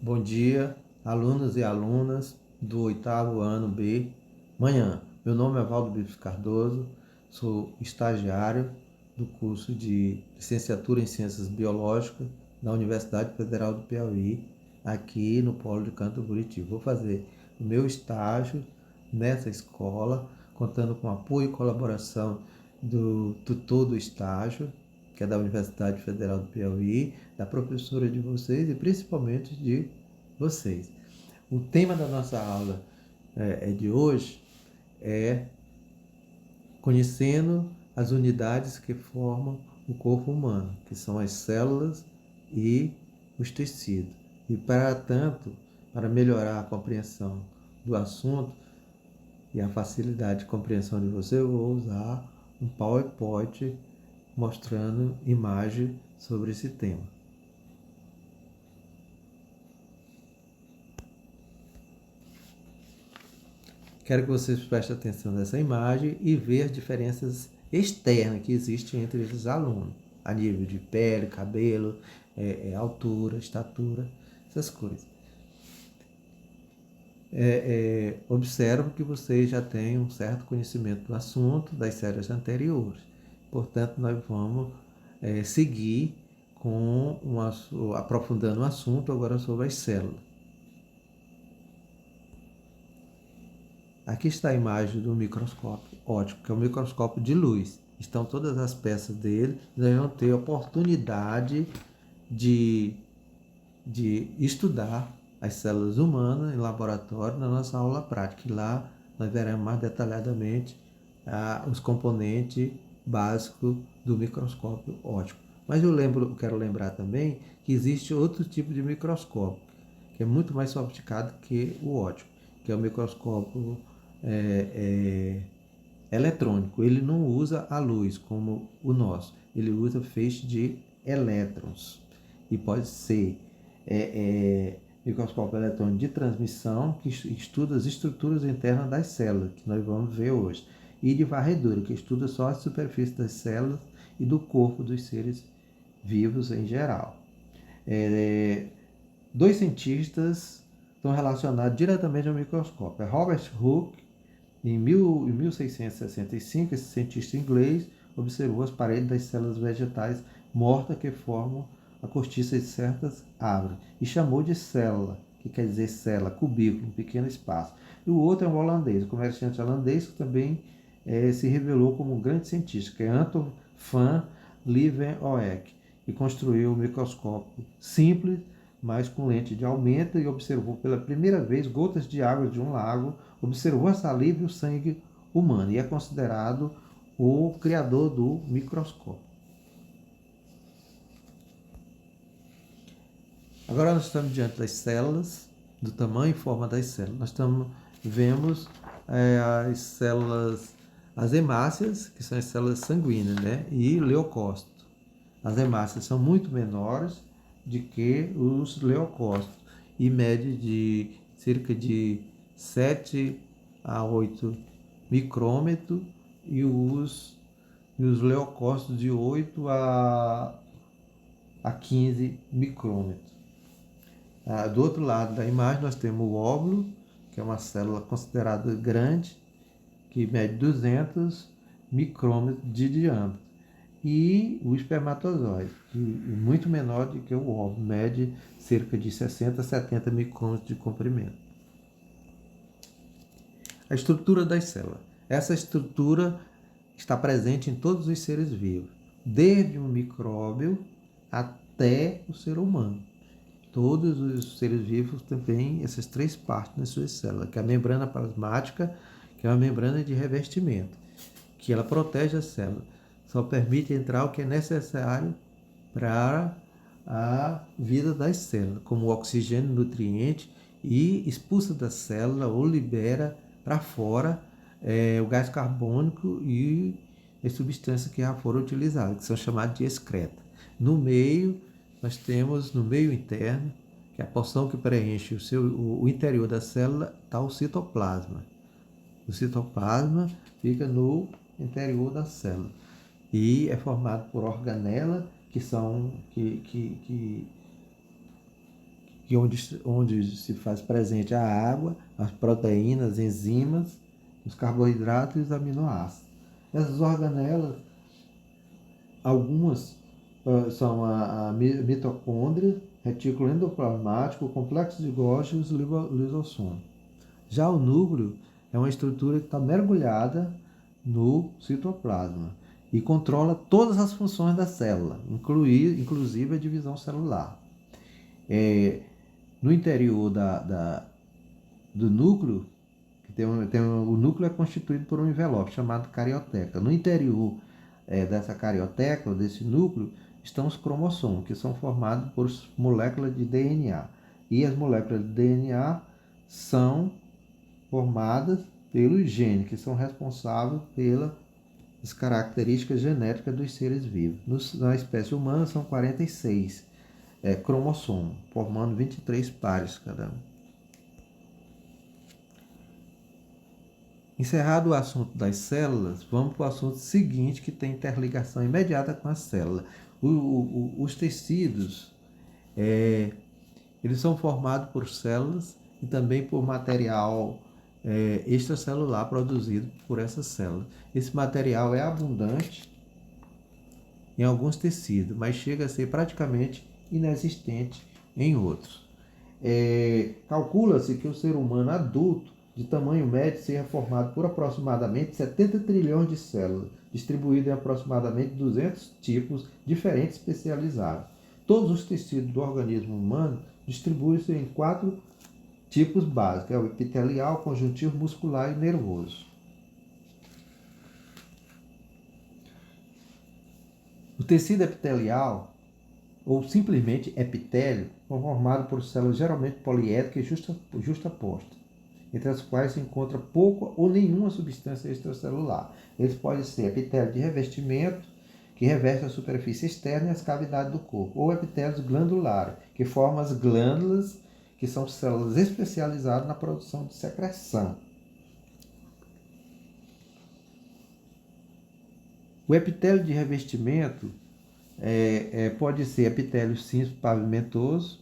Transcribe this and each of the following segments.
Bom dia, alunos e alunas do oitavo ano B. Manhã. Meu nome é Valdo Bips Cardoso, sou estagiário do curso de Licenciatura em Ciências Biológicas da Universidade Federal do Piauí, aqui no Polo de Canto Buriti. Vou fazer o meu estágio nessa escola, contando com apoio e colaboração do tutor do estágio, que é da Universidade Federal do Piauí, da professora de vocês e principalmente de vocês. O tema da nossa aula de hoje é conhecendo as unidades que formam o corpo humano, que são as células e os tecidos. E para tanto, para melhorar a compreensão do assunto e a facilidade de compreensão de você, eu vou usar um PowerPoint mostrando imagem sobre esse tema. Quero que vocês prestem atenção nessa imagem e vejam as diferenças externas que existem entre os alunos, a nível de pele, cabelo, altura, estatura, essas coisas. Observo que vocês já têm um certo conhecimento do assunto das séries anteriores. Portanto, nós vamos seguir com aprofundando o assunto agora sobre as células. Aqui está a imagem do microscópio óptico, que é um microscópio de luz. Estão todas as peças dele. Nós vamos ter a oportunidade de estudar as células humanas em laboratório na nossa aula prática. E lá nós veremos mais detalhadamente os componentes básicos do microscópio óptico. Mas eu quero lembrar também que existe outro tipo de microscópio, que é muito mais sofisticado que o óptico, que é o microscópio eletrônico. Ele não usa a luz como o nosso, ele usa feixe de elétrons. E pode ser microscópio eletrônico de transmissão, que estuda as estruturas internas das células, que nós vamos ver hoje, e de varredura, que estuda só a superfície das células e do corpo dos seres vivos em geral. Dois cientistas estão relacionados diretamente ao microscópio. É Robert Hooke, em 1665, esse cientista inglês observou as paredes das células vegetais mortas que formam a cortiça de certas árvores e chamou de célula, que quer dizer célula, cubículo, um pequeno espaço. E o outro é um holandês, um comerciante holandês que também se revelou como um grande cientista, que é Anton van Leeuwenhoek, e construiu um microscópio simples, mas com lente de aumento, e observou pela primeira vez gotas de água de um lago, observou a saliva e o sangue humano, e é considerado o criador do microscópio. Agora nós estamos diante das células, do tamanho e forma das células. Vemos as células, as hemácias, que são as células sanguíneas, né? E leucócitos. As hemácias são muito menores do que os leucócitos e mede de cerca de 7 a 8 micrômetros e os leucócitos de 8 a 15 micrômetros. Do outro lado da imagem nós temos o óvulo, que é uma célula considerada grande, que mede 200 micrômetros de diâmetro. E o espermatozoide, que é muito menor do que o óvulo, mede cerca de 60 a 70 micrômetros de comprimento. A estrutura das células. Essa estrutura está presente em todos os seres vivos, desde o micróbio até o ser humano. Todos os seres vivos têm essas três partes nas suas células, que é a membrana plasmática, que é uma membrana de revestimento, que ela protege a célula. Só permite entrar o que é necessário para a vida das células, como oxigênio, nutriente, e expulsa da célula ou libera para fora o gás carbônico e as substâncias que já foram utilizadas, que são chamadas de excreta. No meio, nós temos, no meio interno, que é a porção que preenche o interior da célula, está o citoplasma. O citoplasma fica no interior da célula e é formado por organelas que onde se faz presente a água, as proteínas, as enzimas, os carboidratos e os aminoácidos. Essas organelas, algumas são a mitocôndria, retículo endoplasmático, complexo de Golgi e os lisossomos. Já o núcleo é uma estrutura que está mergulhada no citoplasma e controla todas as funções da célula, inclusive a divisão celular. No interior do núcleo, o núcleo é constituído por um envelope chamado carioteca. No interior dessa carioteca, desse núcleo, estão os cromossomos, que são formados por moléculas de DNA. E as moléculas de DNA são formadas pelos genes, que são responsáveis pelas características genéticas dos seres vivos. Na espécie humana são 46 cromossomos, formando 23 pares cada um. Encerrado o assunto das células, vamos para o assunto seguinte, que tem interligação imediata com a célula. Os tecidos, eles são formados por células e também por material extracelular produzido por essas células. Esse material é abundante em alguns tecidos, mas chega a ser praticamente inexistente em outros. Calcula-se que o ser humano adulto de tamanho médio seja formado por aproximadamente 70 trilhões de células, distribuídas em aproximadamente 200 tipos diferentes especializados. Todos os tecidos do organismo humano distribuem-se em 4 tipos básicos, o epitelial, conjuntivo, muscular e nervoso. O tecido epitelial, ou simplesmente epitélio, é formado por células geralmente poliédricas e justapostas, entre as quais se encontra pouca ou nenhuma substância extracelular. Eles podem ser epitélio de revestimento, que reveste a superfície externa e as cavidades do corpo, ou epitélios glandulares, que formam as glândulas, que são células especializadas na produção de secreção. O epitélio de revestimento pode ser epitélio simples pavimentoso,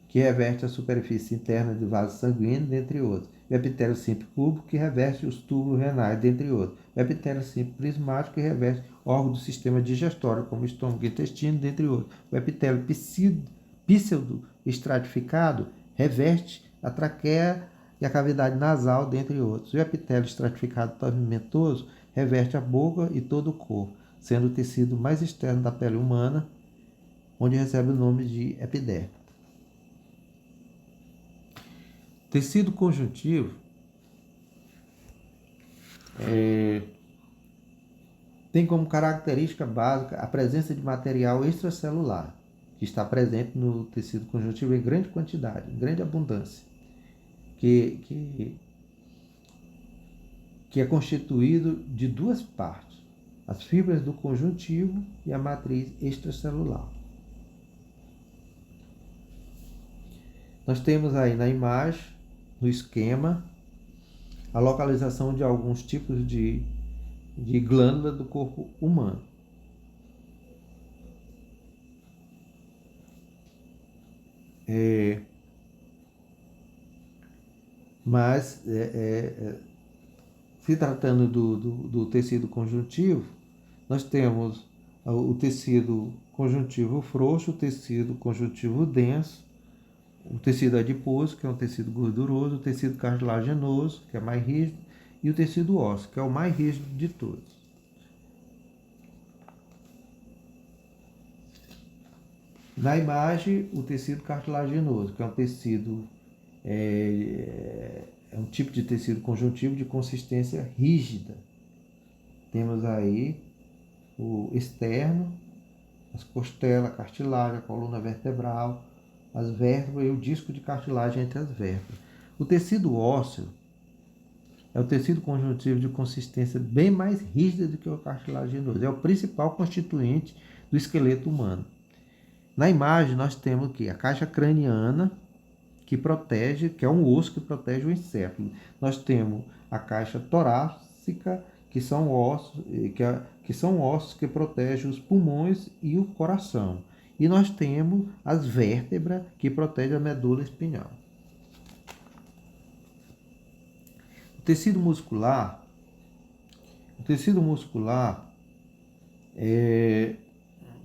que reveste a superfície interna do vaso sanguíneo, dentre outros. O epitélio simples cúbico, que reveste os túbulos renais, dentre outros. O epitélio simples prismático, que reveste órgãos do sistema digestório, como estômago e intestino, dentre outros. O epitélio pseudo-estratificado reveste a traqueia e a cavidade nasal, dentre outros. O epitélio estratificado pavimentoso reveste a boca e todo o corpo, sendo o tecido mais externo da pele humana, onde recebe o nome de epiderme. Tecido conjuntivo tem como característica básica a presença de material extracelular, que está presente no tecido conjuntivo em grande quantidade, em grande abundância, que é constituído de 2 partes, as fibras do conjuntivo e a matriz extracelular. Nós temos aí na imagem, no esquema, a localização de alguns tipos de glândula do corpo humano. Se tratando do tecido conjuntivo, nós temos o tecido conjuntivo frouxo, o tecido conjuntivo denso, o tecido adiposo, que é um tecido gorduroso, o tecido cartilaginoso, que é mais rígido, e o tecido ósseo, que é o mais rígido de todos. Na imagem, o tecido cartilaginoso, que é um tecido, é um tipo de tecido conjuntivo de consistência rígida. Temos aí o externo, as costelas, a cartilagem, a coluna vertebral, as vértebras e o disco de cartilagem entre as vértebras. O tecido ósseo é o tecido conjuntivo de consistência bem mais rígida do que o cartilaginoso. É o principal constituinte do esqueleto humano. Na imagem nós temos aqui a caixa craniana, que protege, que é um osso que protege o encéfalo. Nós temos a caixa torácica, que são ossos que protegem os pulmões e o coração. E nós temos as vértebras que protegem a medula espinhal. O tecido muscular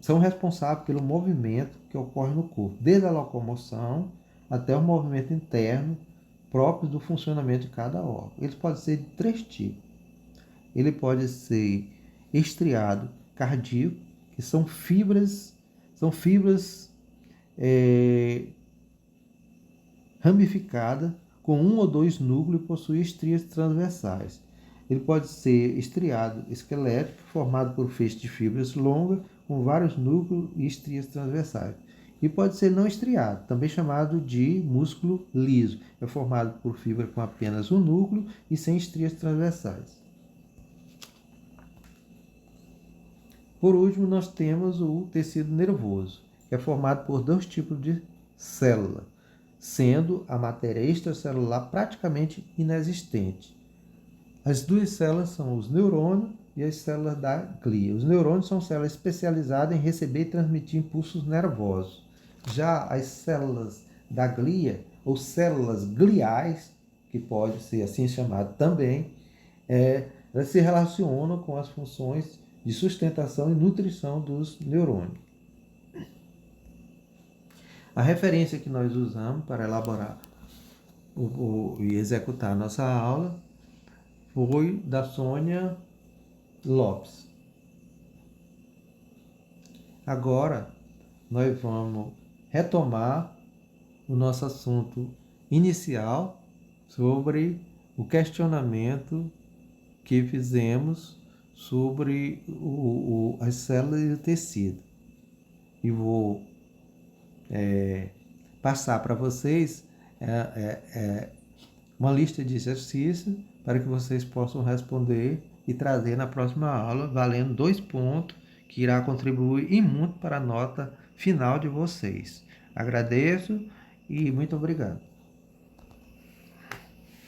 são responsáveis pelo movimento que ocorre no corpo, desde a locomoção até o movimento interno próprio do funcionamento de cada órgão. Eles podem ser de 3 tipos. Ele pode ser estriado cardíaco, que são fibras ramificadas com 1 ou 2 núcleos e possui estrias transversais. Ele pode ser estriado esquelético, formado por feixes de fibras longas, com vários núcleos e estrias transversais. E pode ser não estriado, também chamado de músculo liso. É formado por fibra com apenas um núcleo e sem estrias transversais. Por último, nós temos o tecido nervoso, que é formado por 2 tipos de célula, sendo a matéria extracelular praticamente inexistente. As 2 células são os neurônios e as células da glia. Os neurônios são células especializadas em receber e transmitir impulsos nervosos. Já as células da glia, ou células gliais, que pode ser assim chamado também, elas se relacionam com as funções de sustentação e nutrição dos neurônios. A referência que nós usamos para elaborar e executar a nossa aula foi da Sônia Lopes. Agora, nós vamos retomar o nosso assunto inicial sobre o questionamento que fizemos sobre as células e o tecido. E vou passar para vocês uma lista de exercícios para que vocês possam responder e trazer na próxima aula, valendo 2 pontos, que irá contribuir e muito para a nota final de vocês. Agradeço e muito obrigado.